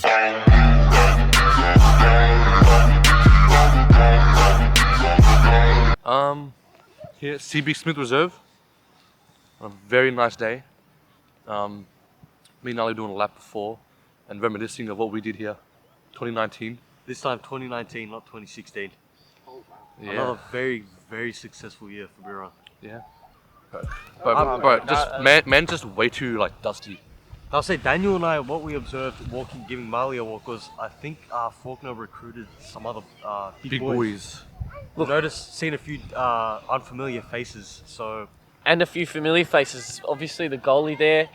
Here, CB Smith Reserve. On a very nice day. Me and Ali doing a lap before and reminiscing of what we did here. 2019. This time 2019, not 2016. Yeah. Another very, very successful year for Birrarung. Yeah. Bro, man's just way too like dusty. I'll say Daniel and I, what we observed walking, giving Marley a walk was, I think Fawkner recruited some other big boys. Look, seen a few unfamiliar faces, so... And a few familiar faces. Obviously the goalie there,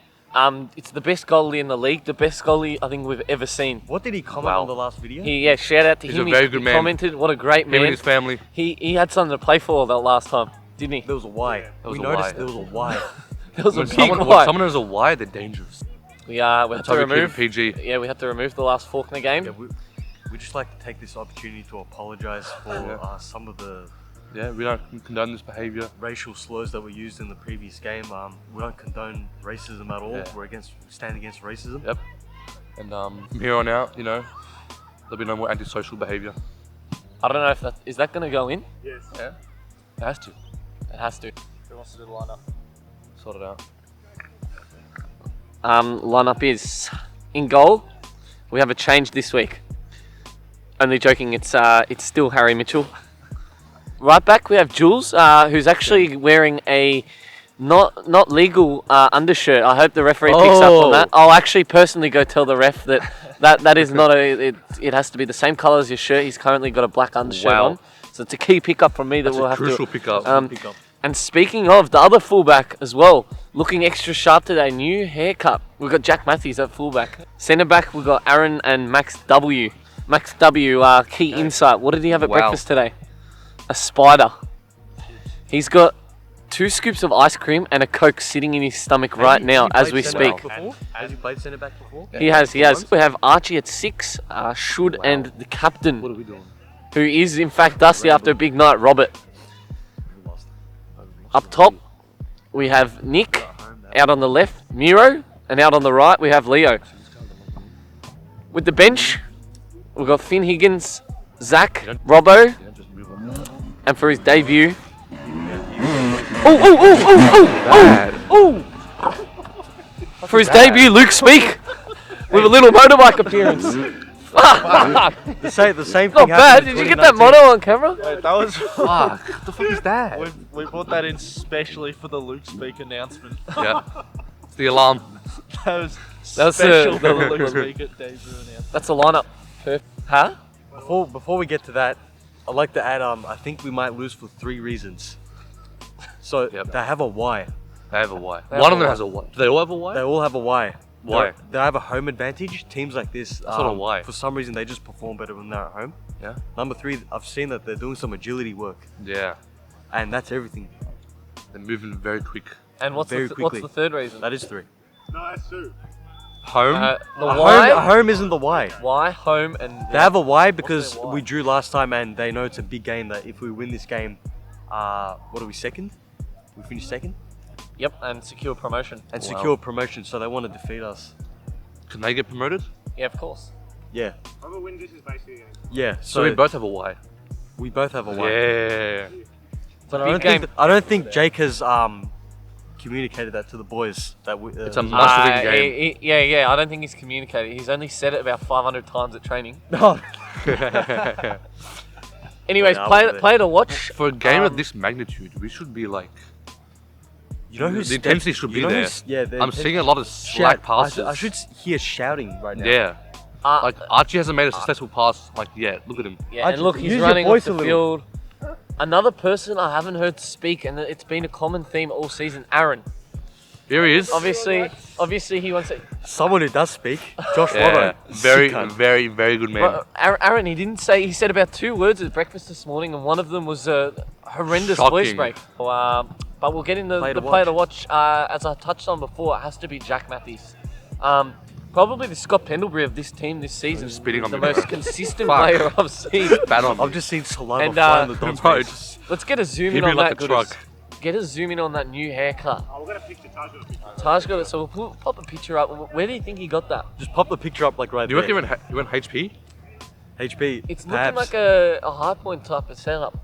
it's the best goalie in the league, the best goalie I think we've ever seen. What did he comment on the last video? Shout out to him. He's a very good man. Commented, what a great man. Him and his family. He had something to play for that last time, didn't he? There was a Y. We noticed there was a Y. There was a big when Y. someone has a Y, they're dangerous. We had to remove PG. Yeah, we had to remove the last Fawkner game. Yeah, we just like to take this opportunity to apologise for some of the we don't condone this behaviour. Racial slurs that were used in the previous game. We don't condone racism at all. Yeah. We stand against racism. Yep. And from here on out, there'll be no more antisocial behaviour. I don't know if is that going to go in? Yes. Yeah. It has to. It has to. Who wants to do the lineup? Sort it out. Lineup is in goal. We have a change this week. Only joking. It's still Harry Mitchell. Right back we have Jules, who's actually wearing a not legal undershirt. I hope the referee picks up on that. I'll actually personally go tell the ref that is not it has to be the same colour as your shirt. He's currently got a black undershirt on, so it's a key pickup from me that we'll have to. Crucial pickup. And speaking of the other fullback as well, looking extra sharp today, new haircut. We've got Jack Matthews at fullback. Centre back we've got Aaron and Max W. Max W, key insight. What did he have at breakfast today? A spider. He's got 2 scoops of ice cream and a Coke sitting in his stomach right now as we speak. Has he played centre back before? He has. We have Archie at 6, Should and the captain. What are we doing? Who is in fact dusty after a big night, Robert. Up top, we have Nick, out on the left, Miro, and out on the right, we have Leo. With the bench, we've got Finn Higgins, Zach, Robbo, and for his debut... For his debut, Luke Speak, with a little motorbike appearance. The same thing. Not bad. Did you get that mono on camera? Wait, that was Fuck. What the fuck is that? we brought that in specially for the Luke Speak announcement. Yeah. It's the alarm. That was That was special for the Luke Speak at debut announcement. That's a lineup. Huh? Before we get to that, I'd like to add. I think we might lose for 3 reasons. So they have a Y. They have a Y. One of them has a Y. Do they all have a Y? They all have a Y. Why? They have a home advantage. Teams like this, That's not a Y. for some reason, they just perform better when they're at home. Yeah. Number 3, I've seen that they're doing some agility work, Yeah. and that's everything. They're moving very quick. And what's Very what's quickly. the third reason? That is 3. No, that's 2. Home? The A Y? home isn't the Y. Y, home, and... They have a Y because their Y? we drew last time, and they know it's a big game. That if we win this game, what are we, second? We finished second Yep, and secure promotion. and secure promotion. So they want to defeat us. Can they get promoted? Yeah, of course. Yeah, Whoever wins this is basically a game. yeah. So we both have a Y. we both have a Y. Yeah. But Big I don't think Jake has communicated that to the boys. That we, It's a must-win game. Yeah, I don't think he's communicated. He's only said it about 500 times at training. No. Anyways, Yeah, play to watch. For a game of this magnitude, we should be like... You know who's The intensity should be there. I'm seeing a lot of slack passes. I should hear shouting right now. Yeah. Like, Archie hasn't made a successful pass like yet. Look at him. Yeah, and look, he's use your running off voice the a little. field. Another person I haven't heard speak, and it's been a common theme all season, Aaron. Here he is. Obviously he wants to... Someone who does speak, Josh Yeah. Robbo. Very, Sick cunt. very, very good man. Well, Aaron, he said about 2 words at breakfast this morning, and one of them was a horrendous Shocking. voice break. But we'll get into the play to watch. As I touched on before, it has to be Jack Matthews. Probably the Scott Pendlebury of this team this season. Spitting on the me. most consistent Fuck. player I've seen. Bad on. I've just seen saliva And, fly in the Don's bro, face. Let's get a zoom He'd in be on like that. a truck. get a zoom in on that new haircut. Oh, we've got a picture. Taj got a picture. Taj got it, so we'll pop a picture up. Where do you think he got that? Just pop the picture up like right Do you there. reckon he went HP? HP. It's perhaps. looking like a high point type of setup.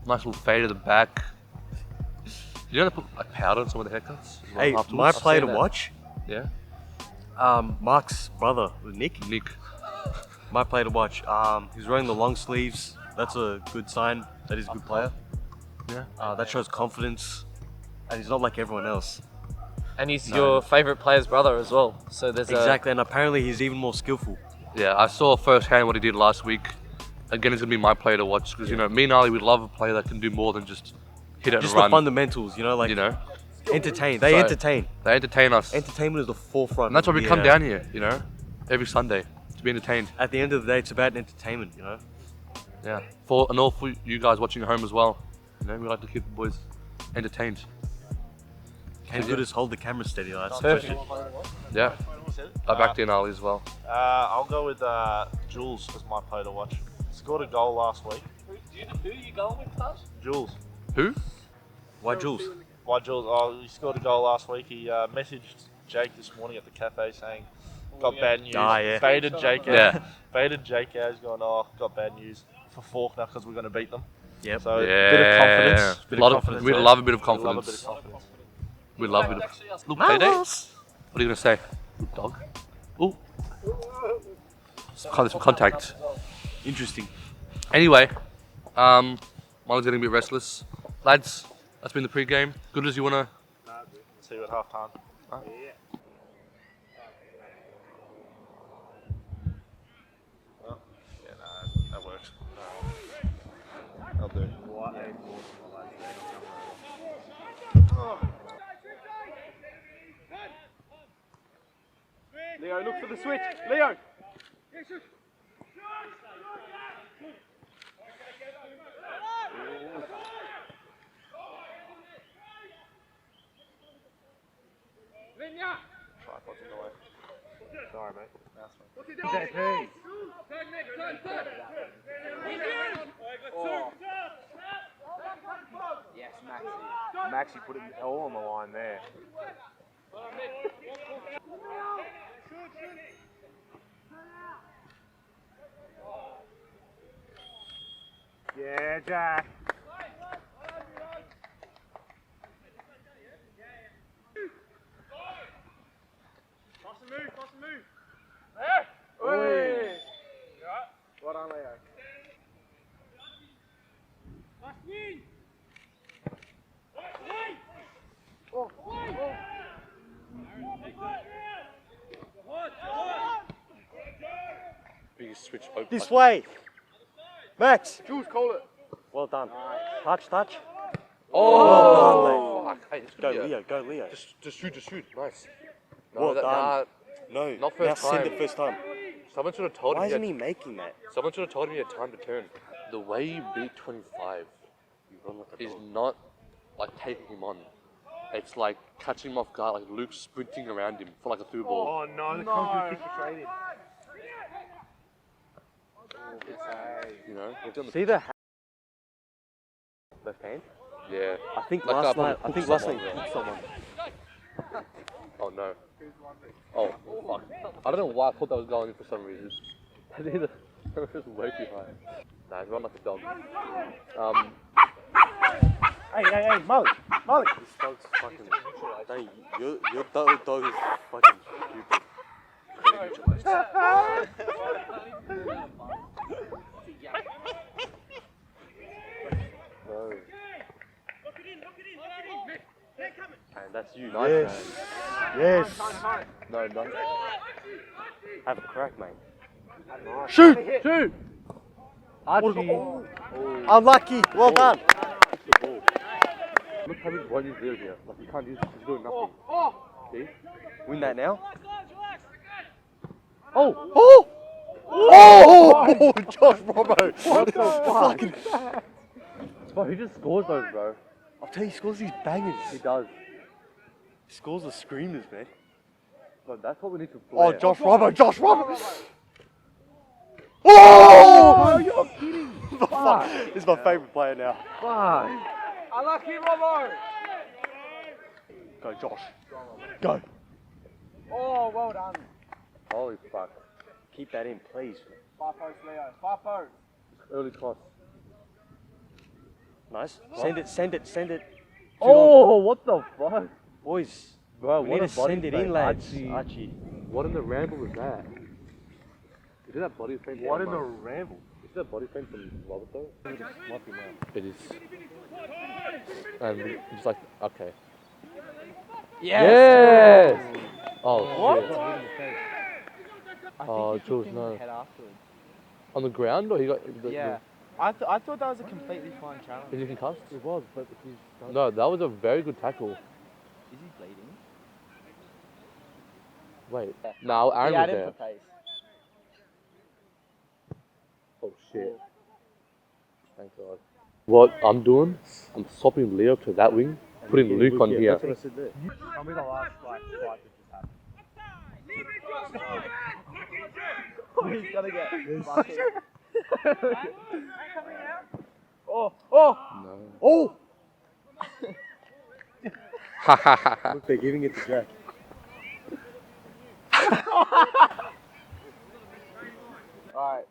Nice little fade at the back. You know they put like powder on some of the haircuts? as well Hey, afterwards? my player to seen that. watch. Yeah. Mark's brother, Nick. Nick. My player to watch. He's wearing the long sleeves. That's a good sign that he's a good player. Yeah. That shows confidence, and he's not like everyone else. And he's your favourite player's brother as well. So there's Exactly, and apparently he's even more skillful. Yeah, I saw firsthand what he did last week. Again, he's going to be my player to watch because, you know, me and Ali would love a player that can do more than just hit it Just and the run. fundamentals, you know, like You know, entertain. They So- entertain. they entertain us. Entertainment is the forefront. And that's why we of come the, down here, you know, every Sunday to be entertained. At the end of the day, it's about entertainment, you know. Yeah. For you guys watching at home as well. You know, we like to keep the boys entertained. Can good as hold the camera steady. That's perfect. Yeah. I backed in Ali as well. I'll go with Jules as my player to watch. Scored a goal last week. Who are you going with, Taj? Jules. Who? Why Jules? Why Jules? Oh, he scored a goal last week. He messaged Jake this morning at the cafe saying, got bad news. Ah, yeah. Baited Jake out. Yeah. Baited Jake out. He's going, oh, got bad news for Fawkner because we're going to beat them. Yep. So, Yeah. bit of confidence. Bit Lot of confidence. we mate. love a bit of We love a confidence. bit of confidence. We love a bit of... Look, payday. What are you going to say? Good dog. Ooh. There's some contact. Interesting. Anyway, Molly's getting a bit restless. Lads, that's been the pre-game. Good as you want to... See you at half time. Yeah, no, that works. I'll do. Leo, look for the switch. Leo. Tripod's in the way. Sorry, mate. That's Yes, Maxi. Maxi put it all on the line there. Yeah, Jack. Pass and move. There! Oi! Well done, Leo. Biggest switch open. This way. Max. Jules, call it. Well done. Touch. Oh! Well Fuck. Hey, this could Go be a- Leo. Go Leo. Just shoot. Nice. Well done. Nah, No. not now first send time. it first time. someone should have told Why him. isn't he making that? Someone should have told him he had time to turn. The way you beat 25 is not like taking him on. It's like catching him off guard, like Luke sprinting around him for like a through ball. Oh no, the concrete kicked the straight in. You know? It's on the- See the left hand? Yeah. I think Like last that night. one I think hooked last someone, night he yeah. hooked someone. Oh no. Oh fuck. I don't know why I thought that was going in for some reason. I think it was way too high. Nah, he's run like a dog. Hey, Molly. This dog's fucking. Dang, your dog is fucking stupid. No. And that's you. Nice. Yes. Man. Yes. No, no. Have a crack, mate. Shoot! Archie. Unlucky. Well done. Look how much one is there here. Like you can't use it. He's doing nothing. See? Win that now. Oh! Oh! Josh Robbo. What the fuck? Bro, he just scores those, bro. I'll tell you, he scores these bangers. He does. He scores the screamers, man. Bro, that's what we need to play. Oh, Josh Robbo. Oh! you're kidding. Fuck. This is my favourite player now. Fuck. Unlucky, Robbo! Go, Josh. Go. Oh, well done. Holy fuck. Keep that in, please. Far post, Leo. Far post. Early cross. Nice. Send it. Oh, what the fuck? Boys, Bro, we what need a to body send it feint. in, lads. Archie. Archie. What in the ramble was that? Is that body feint? What in the ramble? Is that body feint from Robert though? Might be now. It is. And it's like, okay. Yes! Yes! Oh, What? shit. I Oh, think he Jules, took him in no. the head afterwards. On the ground or he got... Yeah. I thought that was a completely fine challenge. Is he concussed? It was, but he's... No, that was a very good tackle. Is he bleeding? Wait. No, Aaron He was had him there. for pace. Oh, shit. Thank God. What I'm doing, I'm swapping Leo to that wing, putting Luke on here. That's what I said there. Tell me the last fight that just happened. He's gonna get buckled. Oh! No. Oh! Ha ha ha ha. Look, they're giving it to Jack. Alright,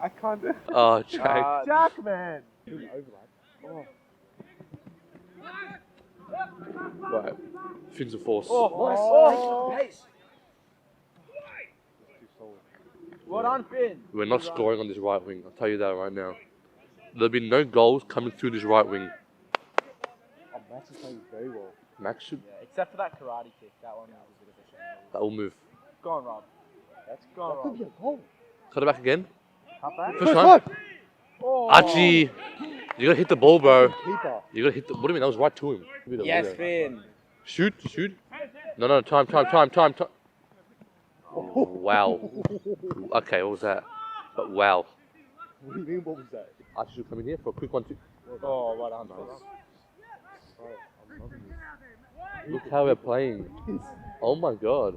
I can't do. Oh, Jack. Jack, man! Oh. Right. Fins of force. Oh! Pace! Well done, Finn! We're not scoring on this right wing, I'll tell you that right now. There'll be no goals coming through this right wing. Oh, Max is playing very well. Max should... Yeah, except for that karate kick, that one was a bit of a shame. That will move. Go on, Rob. That's Go on, that could Rob. be a goal. Cut it back again. Cut back. First time. Oh. Archie! You gotta hit the ball, bro. Keeper. You gotta hit the... What do you mean? That was right to him. Give me the Yes, ball there. Finn. Shoot. No, time. Oh, wow. Okay, what was that? But wow. What do you mean, what was that? Archie should come in here for a quick 1-2. Oh, well done. Look how we're playing. Oh my god.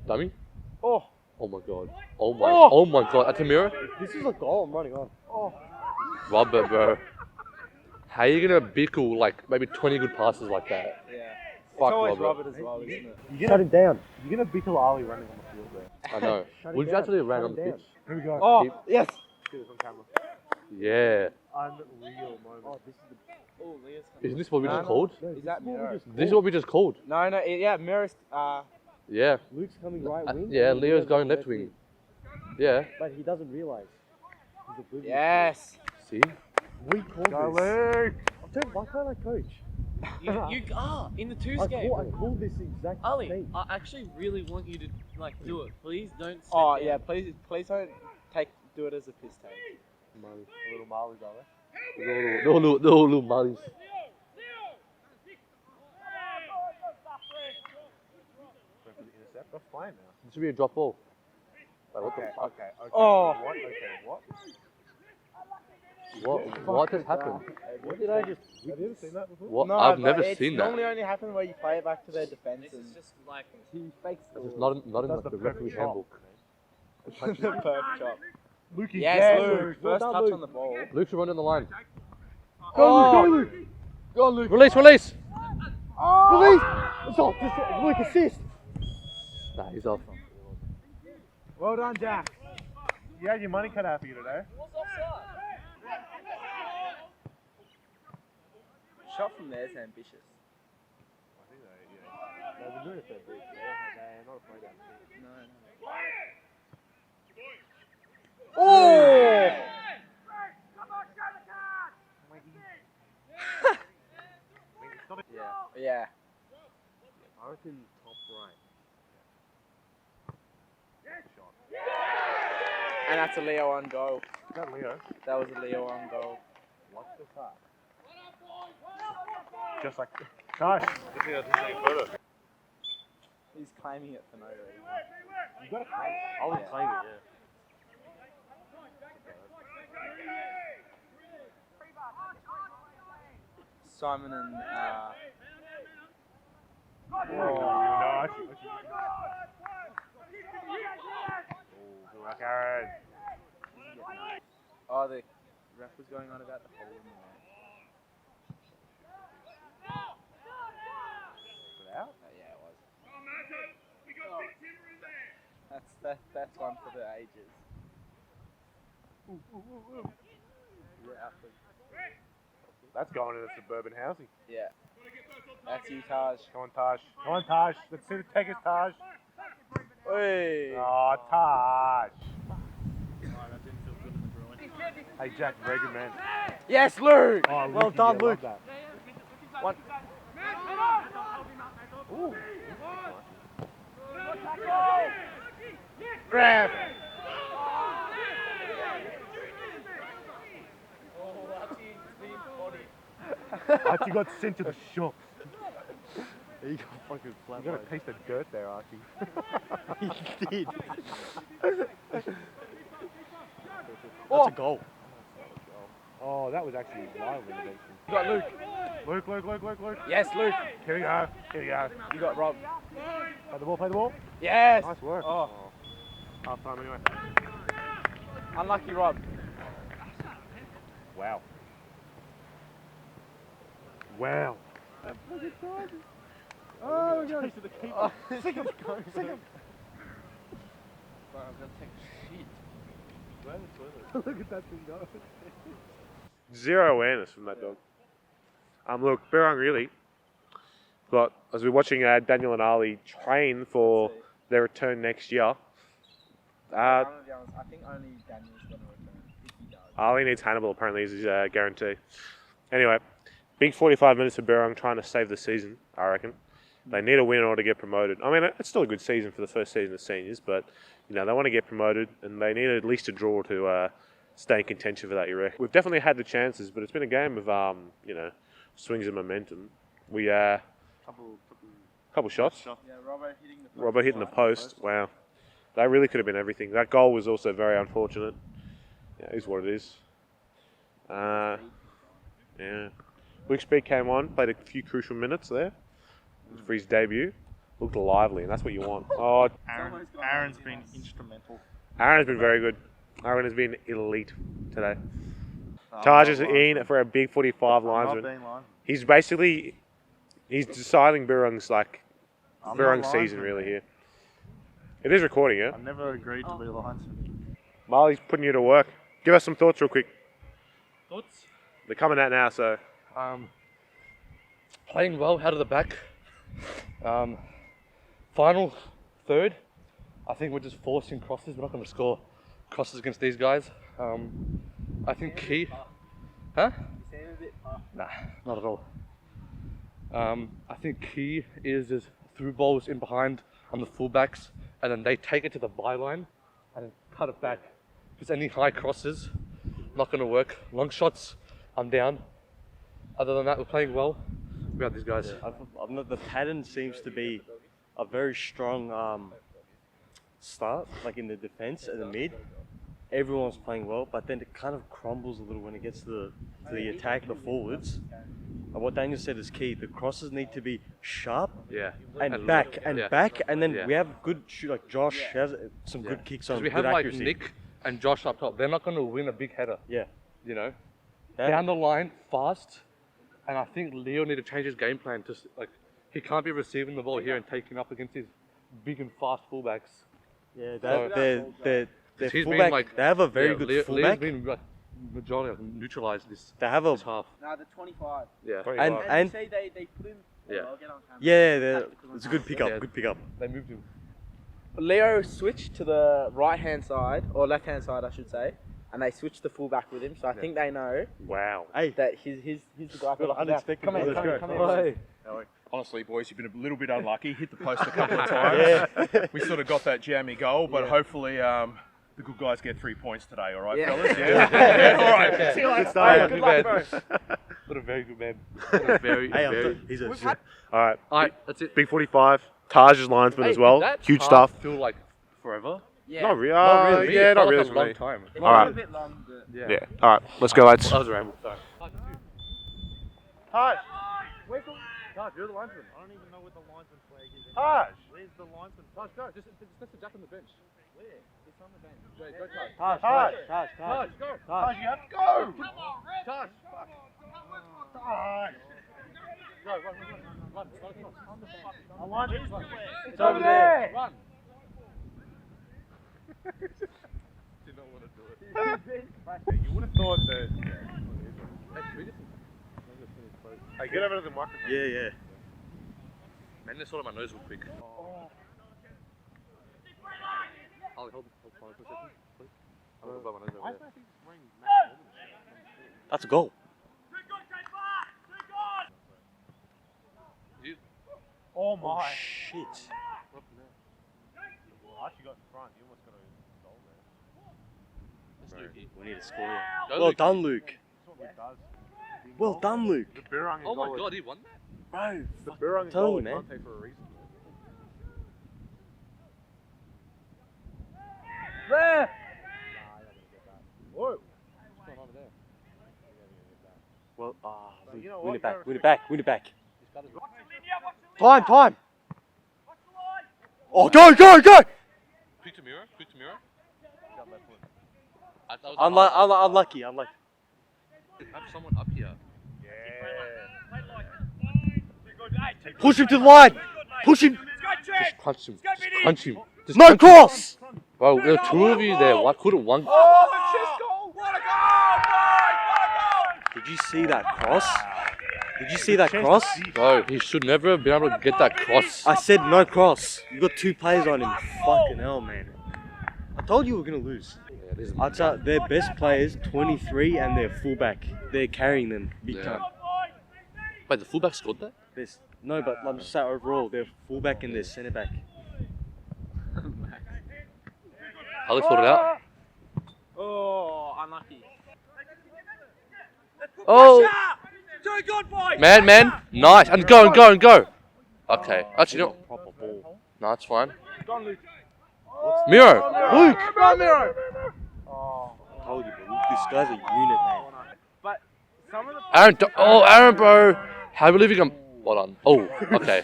Dummy? Oh. Oh my god. Oh my god. Atamira? This is a goal, I'm running on. Oh. Robert, bro. How are you gonna bickle like maybe 20 good passes like that? Yeah. Fuck It's always Robert. Robert as well, isn't it? Shut him down. You're gonna bickle Ali running on the field there. I know. Shut Would it you down. actually ran Shut on the him down. pitch? Here we go. Oh, Keep- yes! Get this on camera. Yeah. Unreal moment. Oh, this is the... Oh, Leah's coming. Isn't this what we No, just no. called? No, Is that what we Miro? just This is called. what we just called. No, yeah, Mirror's, Yeah. Luke's coming right wing. Yeah, and Leo's going left wing. Yeah. But he doesn't realise. He's oblivious. yes! See? We called Go, this. Luke! Why can't I coach? You are in the twos I game. called this exact Ali, thing. I actually really want you to like do it. Please don't. Sit Oh, down. yeah, please don't do it as a piss take. Mali. A little Marley's over. The little Malis. That's fine now. This should be a drop ball. Wait, what the fuck? Okay. Oh. What? Okay, what? What has happened? What did I just... Have you ever seen that before? What? No, I've but never it's seen normally that. only happens where you play it back to their defense This and is just like he fakes It's just not in like, That's the the referee perfect handbook. the perk chop. Lukey, Yes, yeah, Luke. Well First done, touch Luke. on the ball. Luke should run down the line. Go, Luke! Go on, Luke. Release! Release! It's off! Luke, assist! Nah, he's off. Well done, Jack. You had your money cut out for you today. Shot from there is ambitious. They've been doing it for a bit. They're not afraid of it. Oh! Yeah. I reckon top right. And that's a Leo on goal. Is that Leo? That was a Leo on goal. What the fuck? Just like... Nice. Just need a photo. He's claiming it for no reason. You gotta claim it. I was Yeah. claiming it, yeah. Simon and Nice. Good work, Aaron. oh, the ref was going on about the hole in the line. Was it out? Yeah, it was. That's one for the ages. That's going into suburban housing. Yeah. That's you, Taj. Come on, Taj. Come on, Taj. Let's see the take us, Taj. Hey. Oh, Taj. Hey, Jack, very good man. Yes, Luke. Oh, Well done, yeah, Luke. love that. One. Ooh. Grab. Archie got sent to the shop. He got fucking flat. You got a taste of dirt there, Archie. He did. That's a goal. Oh, that was actually live renovation. You got Luke. Luke. Yes, Luke. Here we go. You got Rob. Play the ball. Yes. Nice work. Oh, Half time anyway. unlucky Rob. Wow. Oh, we got it to the keeper. Sick him. I'm gonna take a shit. Look at that thing go. Zero awareness from that dog. Look, Birrarung really. But as we're watching Daniel and Ali train for their return next year, I'm gonna be honest, I think only Daniel's gonna return if he does. Ali needs Hannibal apparently is his guarantee. Anyway, big 45 minutes for Birrarung trying to save the season, I reckon. They need a win in order to get promoted. I mean, it's still a good season for the first season of seniors, but you know they want to get promoted and they need at least a draw to stay in contention for that. You reckon? We've definitely had the chances, but it's been a game of you know, swings of momentum. We couple shots. Yeah, Robbo hitting the post. Robbo hitting the post. Wow, that really could have been everything. That goal was also very unfortunate. Yeah, it is what it is. Yeah. Luke Speed came on, played a few crucial minutes there for his debut. Looked lively, and that's what you want. Oh, Aaron's been instrumental. Aaron has been very good. Aaron has been elite today. Taj is in for a big 45 linesman. He's deciding Birrarung's season really here. It is recording, yeah? I never agreed to be a linesman. Marley's putting you to work. Give us some thoughts real quick. Thoughts? They're coming out now, so. Playing well out of the back. Final third. I think we're just forcing crosses. We're not going to score crosses against these guys. I think key. Huh? Nah, not at all. I think key is just through balls in behind on the fullbacks, and then they take it to the byline and then cut it back. If there's any high crosses, not going to work. Long shots, I'm down. Other than that, we're playing well. We got these guys. Yeah, the pattern seems to be a very strong start, like in the defense and the mid. Everyone's playing well, but then it kind of crumbles a little when it gets to the attack, the forwards. And what Daniel said is key. The crosses need to be sharp Yeah. and back, and then Yeah. we have good shoot. Like Josh has some good kicks on, We good have like accuracy. Nick and Josh up top. They're not going to win a big header. Yeah. You know, Yeah. down the line fast, and I think Leo need to change his game plan to he can't be receiving the ball here and taking up against his big and fast fullbacks. Yeah, So- their He's been, fullback. like- They have a very good Leo's fullback. been majority neutralized this They have a half. No, the 25. Yeah, and you say they put him. Yeah. I'll get on camera. yeah, it's a good pickup. Yeah. Good pickup. they moved him. Leo switched to the right hand side, or left hand side, I should say, and they switched the fullback with him. So I think they know Wow. Hey, that he's the guy for got an unexpected Come goal. here, come here. Honestly, boys, you've been a little bit unlucky. Hit the post a couple of times. Yeah. We sort of got that jammy goal, but hopefully the good guys get 3 points today, all right, Yeah. fellas? Yeah, all right. See you later. Good luck, bro. What a very good man. What a very, Hey, very. he's a All right. All right, that's it. Big 45. Taj is linesman Hey, as well. that Huge half stuff. Feel like forever. Yeah. Not really. Not really. Yeah, It not felt really. like a long time. It All was right. a bit long, but Yeah. All right. Let's go, lads. That was a ramble. Sorry. Taj. God, you're the linesman. I don't even know what the linesman flag is. Taj. Where's the linesman? Taj, go. Just next to Jack on the bench. Taj, Taj, Taj. you have to go. Taj. It's over there. Run. Did not want to do it. You would have thought that. Hey, get over to the microphone. Yeah. Man, let's sort of my nose real quick. Hold for a second, please. I'm gonna blow my nose over there. That's a goal. Oh my. Shit. I actually got in front. You almost got a goal there. We need to score here. Go, Well Luke. done, Luke. That's what Luke does. Well done, Luke. The Birrarung Oh my goal. god, he won that? Bro, The Birrarung telling goal you, is man. Dante for a reason. Rare! Whoa. Well, Luke, you know win what? it back, You're win it back, win it back. Time. Oh, go! Quick to mirror. Unlucky. Have someone up here. Push him to the line. Push him. Just punch him. Just No punch him. cross. Bro, there were two of you there. Why couldn't one? Did you see that cross? Bro, he should never have been able to get that cross. I said no cross. You got two players on him. Fucking hell, man. I told you we were gonna lose. Yeah, it is. I'd say their best players, 23, and their fullback. They're carrying them big Yeah. time. Wait, the fullback scored that? No, but I'm just saying overall, their fullback and their centre back. Alex pulled it out. Oh, unlucky. Oh! Man. Nice. And go. Okay. Actually, no. Proper ball. No, it's fine. Miro! Luke! Miro! I told you, bro. This guy's a unit, man. But some of the Aaron, bro. How are we leaving him? Well done. Oh, okay.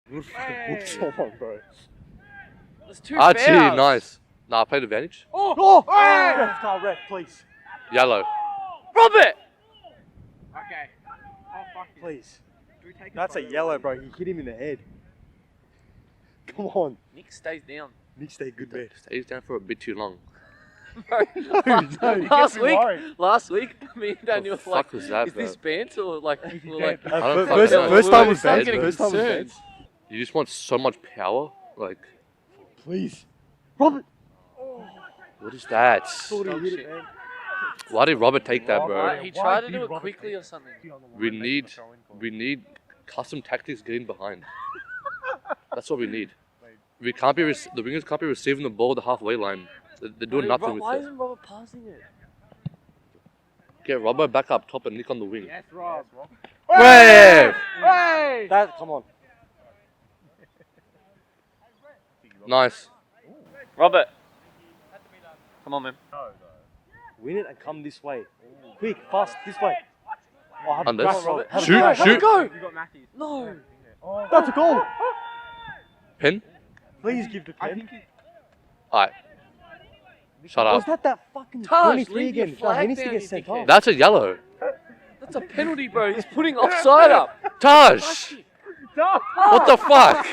Bro. There's two Archie, fouls. nice. Nah, played advantage. Oh! Ref, please. Yellow. Robert! Okay. Oh, fuck it. Please. Do we take That's a yellow, bro. He hit him in the head. Come on. Nick stays down. Nick, stay good, man. Stays down for a bit too long. Last week, me and Daniel The were like, fuck was that, is this banned or like, we're like, I don't First fucking know. time was Start banned. getting First time was concerned. banned. You just want so much power? Like, Please. Robert. what is that? Thought he hit it, man. Why did Robert take that, bro? he tried to do it quickly or something. We need custom tactics getting behind. That's what we need. We can't be the wingers can't be receiving the ball at the halfway line. They're doing nothing with Why it. isn't Robert passing it? Get Robert back up top and Nick on the wing. Yes, Rob. Wave! Hey! Come on. Nice. Robert. Come on, man. Win it and come this way. Quick, fast, this way. Oh, have a Unless- crack, Robert. Have a Shoot, crack. shoot. Go! You got Matthews. No! That's a goal. Pin? Please give the pen. Alright. Shut Was up. that fucking Taj, 23 leave your again? No, flag he needs to down, get you sent dickhead. off. That's a yellow. That's a penalty, bro. He's putting offside up. Taj! What the fuck?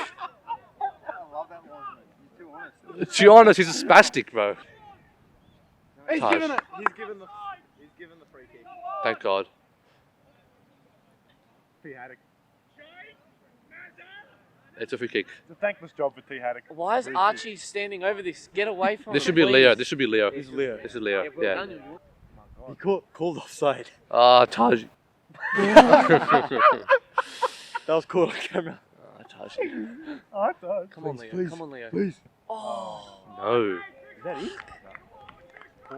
To be honest, he's a spastic, bro. He's Taj. given it. He's given the free kick. Thank God. T Haddock. It's a free kick. It's a thankless job for T Haddock. Why is Archie standing over this? Get away from This him, should be please. Leo. This should be Leo. He's Leo. This is Leo. Well Yeah. done, you- He called offside. Taj. That was caught on camera. Taj. Oh, it does. Come on, Please, Leo. please, Come on, Leo. Please. Oh. No. Is that it?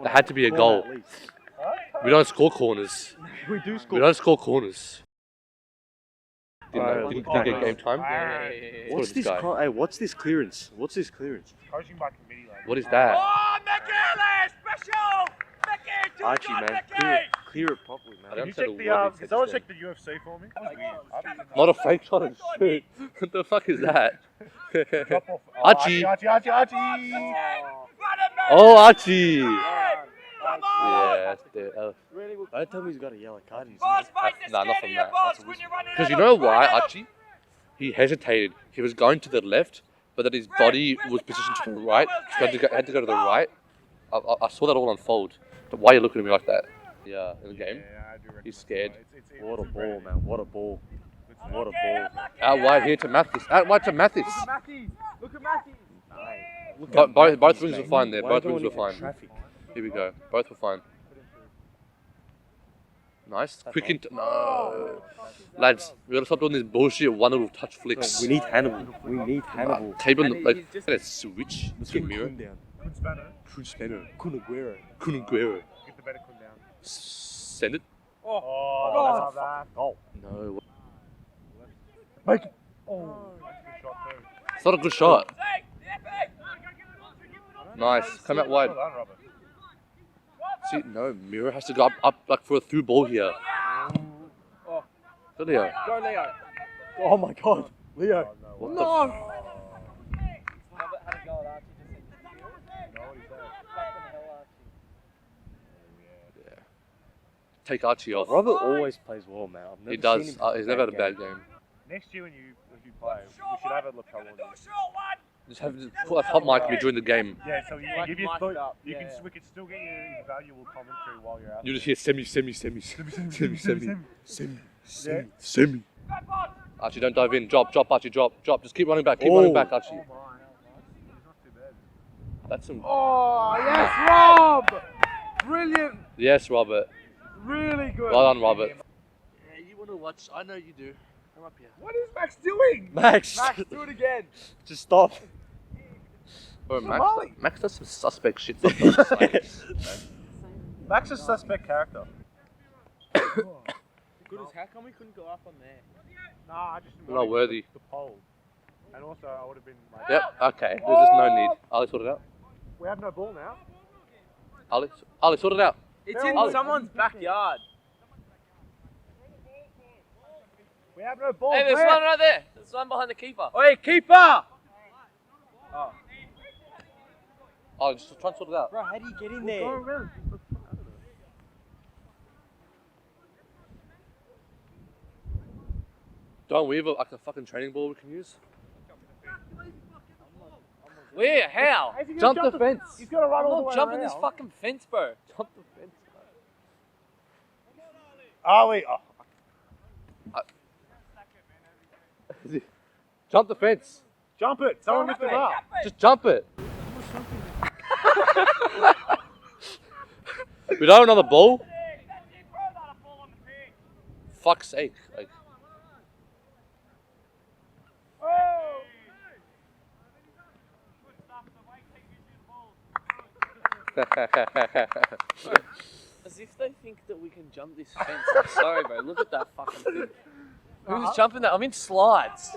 That had to be a Corner goal. at least. We don't score corners. We do We score. don't score corners. Alright, Didn't get game time. Yeah. What's this? guy. Hey, what's this clearance? What's this clearance? Coaching by committee, like. What is that? Oh, McGillis! Special! Archie, man, clear it properly, man. I Can don't you say check the the, word he said someone just check the UFC for me? That was weird. Not a fake shot and shoot. What the fuck is that? Drop off. Archie. Archie. Oh, Archie. Yeah, that's the. Don't tell me he's got a yellow card in his Nah, not from that. Because you know why, Archie? He hesitated. He was going to the left, but then his body was positioned to the right. So he had to go to the right. I saw that all unfold. But why are you looking at me like that? Yeah, in the game. Yeah, I do reckon. He's scared. What a ball, man. What a ball. What a ball. Out wide here to Mathis. Out wide to Mathis. Look at Matthew. Both rings were fine there. Both rings were fine. Traffic. Here we go. Both were fine. Nice. Quick into. No. Lads, we gotta stop doing this bullshit one little touch flicks. We need Hannibal. We need Hannibal. Tape on the. And Like, he's just- let's switch. Let's get Miro. down. Kun Spanner. Kun Aguero. Kun Aguero. Get the better Kun down. Send it. Oh, that's that. Goal. No. Make it. Oh, that's a good shot too. It's not a good shot. Nice. Come out wide. Well done, Robert. See, no, Miro has to go up like for a through ball here. Oh. Go Leo. Go, Leo. Oh my god. Leo. What the f- Had a go at Archie just in the field. You know what he said? Fucking hell, Archie. Take Archie off. Robert always plays well, man. I've never He does. Seen him He's never had a bad game. Next year when you play, we should have a look how long. Just have to put a hot mic on me during the game. Yeah, so you Like give your mic'd thought. up, You yeah, can yeah. we can still get your valuable commentary while you're out. You just hear semi. Archie, don't dive in. Drop, Archie, drop. Just keep running back. Keep running back, Archie. He's not too bad. That's some. Oh, yes, Rob! Brilliant. Yes, Robert. Really good. Well done, Robert. Yeah, you want to watch? I know you do. Come up here. What is Max doing? Max. Max, do it again. Just stop. Bro, Max does some suspect shit sometimes. Max is a suspect character. Good as how come we couldn't go up on there? Nah, I just We're not worthy. the poll. And also, I would have been like, Yep, okay. There's just no need. Ali, sort it out. we have no ball now. Ali, sort it out. It's in someone's backyard. We have no ball. Hey, there's Where? one right there. There's one behind the keeper. Oi, keeper! Oh. Oh, just try and sort it out. Bro, how do you get in Go there? around. Don't we have like a fucking training ball we can use? Where? How? How's he gonna Jump the fence. He's got to run I'm all the not way jumping around. this fucking fence, bro. Jump the fence. Ali. Oh. Jump the fence. Jump it. Someone lift it up. Just jump it. We don't have another ball? Fuck's sake. Like, As if they think that we can jump this fence. I'm sorry, bro. Look at that fucking thing. Who's jumping that? I'm in slides.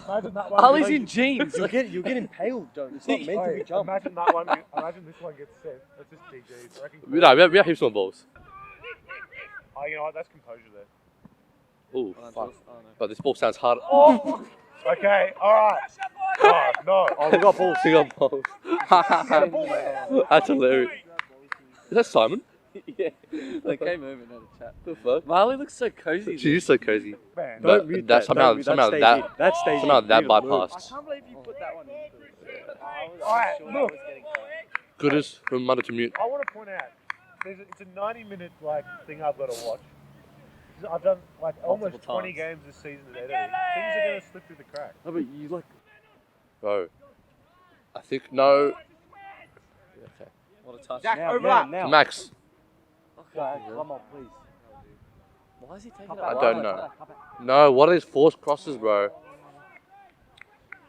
Imagine that one. Ali's in jeans. You'll get impaled, John. It's not meant to be jumped. Imagine that one. Imagine this one gets set. That's just GG's. I reckon. we have heaps more balls. Oh, you know what? That's composure there. Ooh, fuck. But this ball sounds hard. Okay. All right. Oh, no. Oh, we got balls. We got balls. That's hilarious. Is that Simon? Yeah. They came over and had a chat. The fuck? Marley looks so cozy. She is so cozy. Man. But Don't mute that that. somehow Don't mute that stays in. That stays somehow in. that Leave it alone. I bypassed. can't believe you put that one in. All right. Look. Good as remember to mute. I want to point out. It's a 90-minute thing I've got to watch. I've done almost 20 games this season of editing. Things are going to slip through the cracks. No, but you like. Bro. I think no. Okay. What a touch. Jack, Now, overlap. now. Max. Guys, come on, please. Why is he taking it? I don't know. No, what are these forced crosses, bro?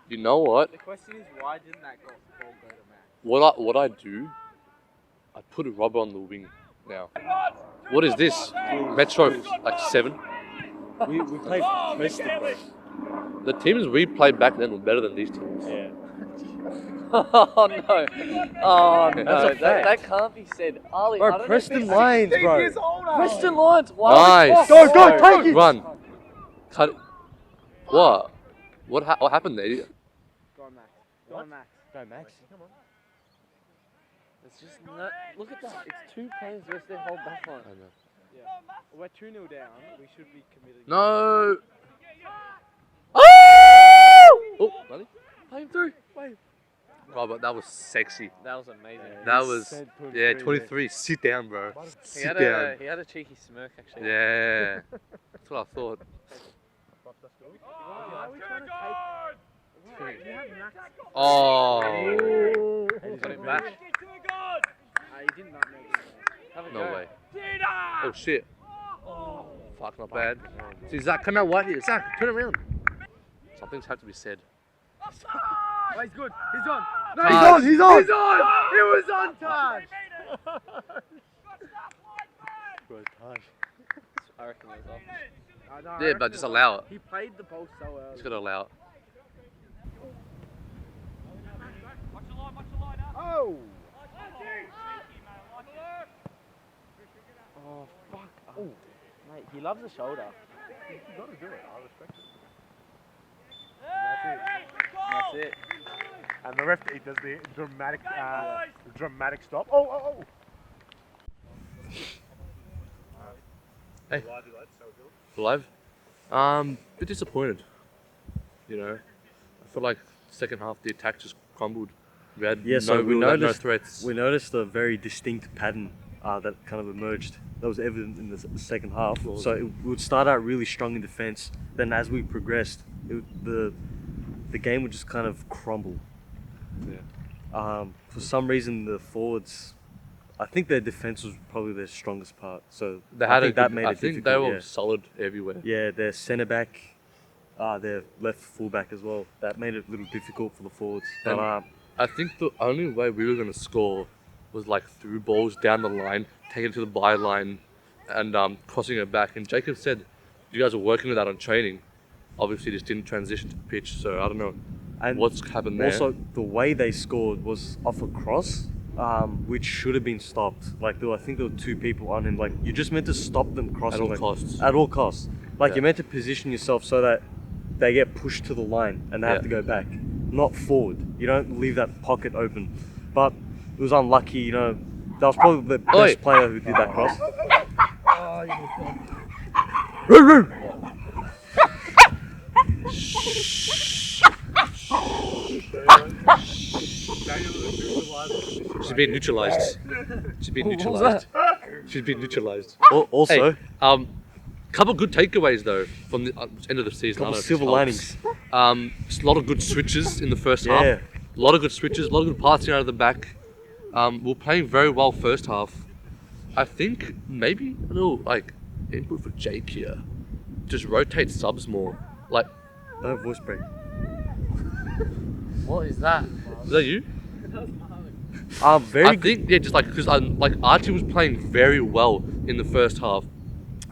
You know what? The question is, why didn't that ball go to Max? What I do? I put a rubber on the wing now. What is this? Metro 7? We played Tristan, bro. The teams we played back then were better than these teams. Yeah. Oh no! Oh no! That's a fact. That can't be said. Ali, I Bro, don't know Preston if Lions, bro. Preston Lions. Why? Nice. Go, take it. Run. Cut it. What? What happened there? Go on, Max. Go on, Max. Go, Max. It's just not, look at that. It's 2 players versus their whole backline. I know. We're 2-0 down. We should be committing. No. Oh, buddy. Play him through. Bro, but that was sexy. That was amazing. That was, yeah, 23. Sit down, bro. He Sit had down. he had a cheeky smirk actually. Yeah. That's what I thought. Why are we trying to take? You have Max. Oh. Got him back. You did not know this. Have a No go. way. Oh, shit. Fuck, not bad. See, Zach, come out wide here. Zach, turn around. Some things have to be said. Oh, he's good. He's on. No, He's on, he's on. He's on. He was untouched. I reckon it was off. I know, I Yeah, reckon but just it was. allow it. He played the ball so well. Just gotta allow it. Oh. Oh fuck. Oh, mate, he loves the shoulder. You got to do it. I respect it. That's it. And the ref he does the dramatic stop. Oh. Hey. Live? Bit disappointed. You know, I feel like second half the attack just crumbled. We had no threats. We noticed a very distinct pattern that kind of emerged. That was evident in the second half. So we would start out really strong in defense. Then as we progressed, the game would just kind of crumble. Yeah. For some reason, the forwards, I think their defense was probably their strongest part. So I think that made it difficult. they were solid everywhere. Yeah, their centre back, their left full back as well. That made it a little difficult for the forwards. And But I think the only way we were going to score was like through balls down the line, taking it to the byline, and crossing it back. And Jacob said, you guys were working with that on training. Obviously, just didn't transition to the pitch, so I don't know what's happened there. Also, the way they scored was off a cross, which should have been stopped. I think there were 2 people on him. Like, you're just meant to stop them crossing. At all costs. At all costs. Like, Yeah. you're meant to position yourself so that they get pushed to the line and they have to go back, not forward. You don't leave that pocket open. But it was unlucky, you know. That was probably the best player who did that cross. She's been neutralized. She's been neutralized. She's been neutralized. Also, Hey, couple good takeaways though from the end of the season. couple I don't know if silver this helps. linings. Just a lot of good switches in the first Yeah. half. A lot of good switches, a lot of good passing out of the back. We're playing very well first half. I think maybe a little input for Jake here. Just rotate subs more. No voice break. What is that? Is that you? Very I good. think because Archie was playing very well in the first half,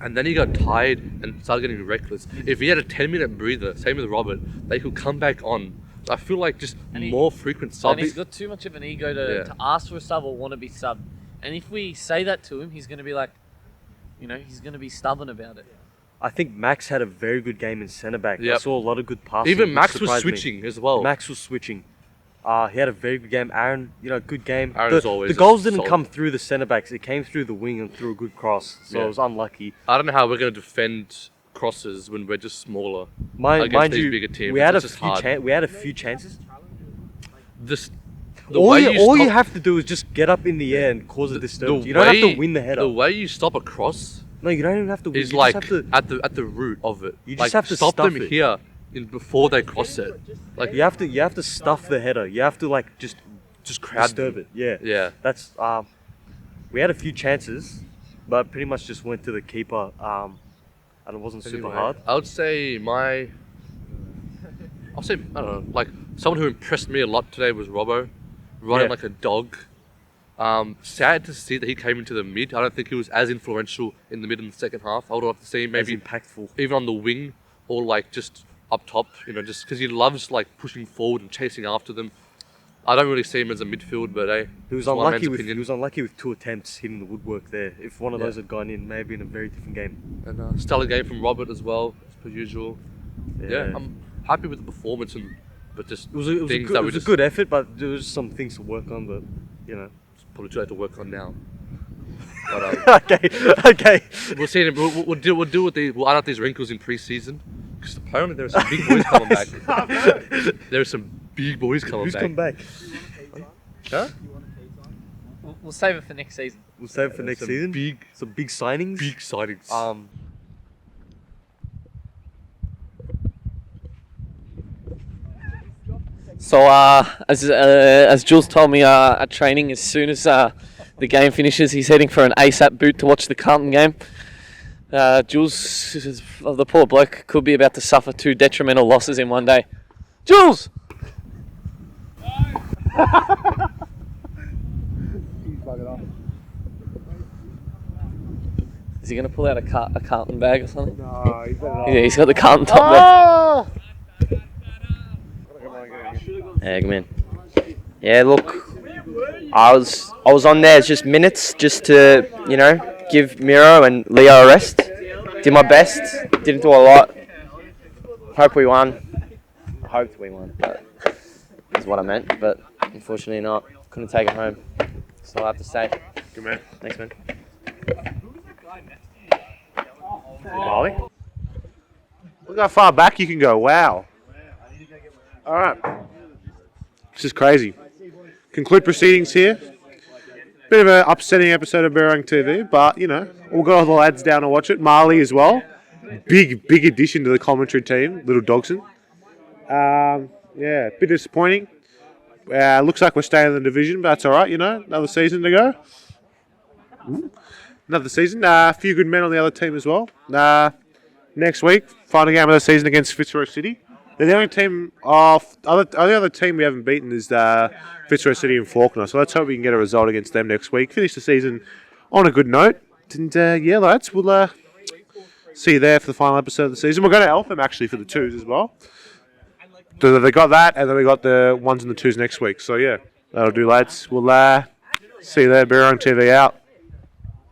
and then he got tired and started getting reckless. If he had a 10-minute breather, same with Robert, they could come back on. I feel like just more frequent And subs. he's got too much of an ego to ask for a sub or want to be subbed. And if we say that to him, he's going to be like, he's going to be stubborn about it. I think Max had a very good game in centre back. I Yep. saw a lot of good passing. Even which Max was surprised me. switching as well. Max was switching. He had a very good game. Aaron, good game. Aaron is always the goals a didn't solid- come through the centre backs. It came through the wing and through a good cross. So it was unlucky. I don't know how we're going to defend crosses when we're just smaller Mind against these you, bigger teams. we had It's just hard. we had a few chances. All you have to do is just get up in the air and cause a disturbance. You don't have to win the header. The way you stop a cross No, you don't even have to win. is You like just have to, at the root of it. You just have to stop stuff them it. here before they cross it. Like you have to stuff the header. You have to just crowd disturb them. it. Yeah. Yeah. That's we had a few chances, but pretty much just went to the keeper. And it wasn't super Anyway, hard. I would say I don't know, someone who impressed me a lot today was Robbo, running Yeah. like a dog. Sad to see that he came into the mid. I don't think he was as influential in the mid in the second half. I would have to see him As maybe impactful. even on the wing or just up top, just because he loves pushing forward and chasing after them. I don't really see him as a midfield, but hey, He was it's one unlucky man's with opinion. 2 attempts hitting the woodwork there. If one of those had gone in, maybe in a very different game. And stellar game from Robert as well, as per usual. Yeah, I'm happy with the performance, but just It was a things good, that it we was a just good effort, but there was some things to work on. But you know, probably too late to work on now. But, okay. we'll see. We'll deal with we'll add up these wrinkles in pre-season because apparently there are some big boys coming back. There are some big boys coming Who's back. come back? Huh? We'll save it for next season. We'll save it for next some season. big Some big signings. Big sightings. So, as Jules told me at training, as soon as the game finishes, he's heading for an ASAP boot to watch the Carlton game. Jules, the poor bloke, could be about to suffer 2 detrimental losses in one day. Jules! Is he going to pull out a Carlton bag or something? No, he's better not. Yeah, he's got the Carlton top Oh! Yeah, come in. Yeah, look, I was on there just minutes, just to give Miro and Leo a rest. Did my best, didn't do a lot. Hope we won. I hoped we won, but is what I meant. But unfortunately not. Couldn't take it home. That's all I have to say. Good man. Thanks, man. Molly. Look how far back you can go. Wow. All right. This is crazy. Conclude proceedings here. Bit of an upsetting episode of Birrarung TV, but, we've got all the lads down to watch it. Marley as well. Big addition to the commentary team, little Dogson. Yeah, bit disappointing. Looks like we're staying in the division, but that's all right, Another season to go. Another season. A few good men on the other team as well. Next week, final game of the season against Fitzroy City. They're the only team the other team we haven't beaten is Fitzroy City and Fawkner. So let's hope we can get a result against them next week. Finish the season on a good note. And yeah, lads, we'll see you there for the final episode of the season. We'll go to Eltham actually for the 2s as well. So they got that, and then we got the 1s and the 2s next week. So yeah, that'll do, lads. We'll see you there. Birrarung TV out.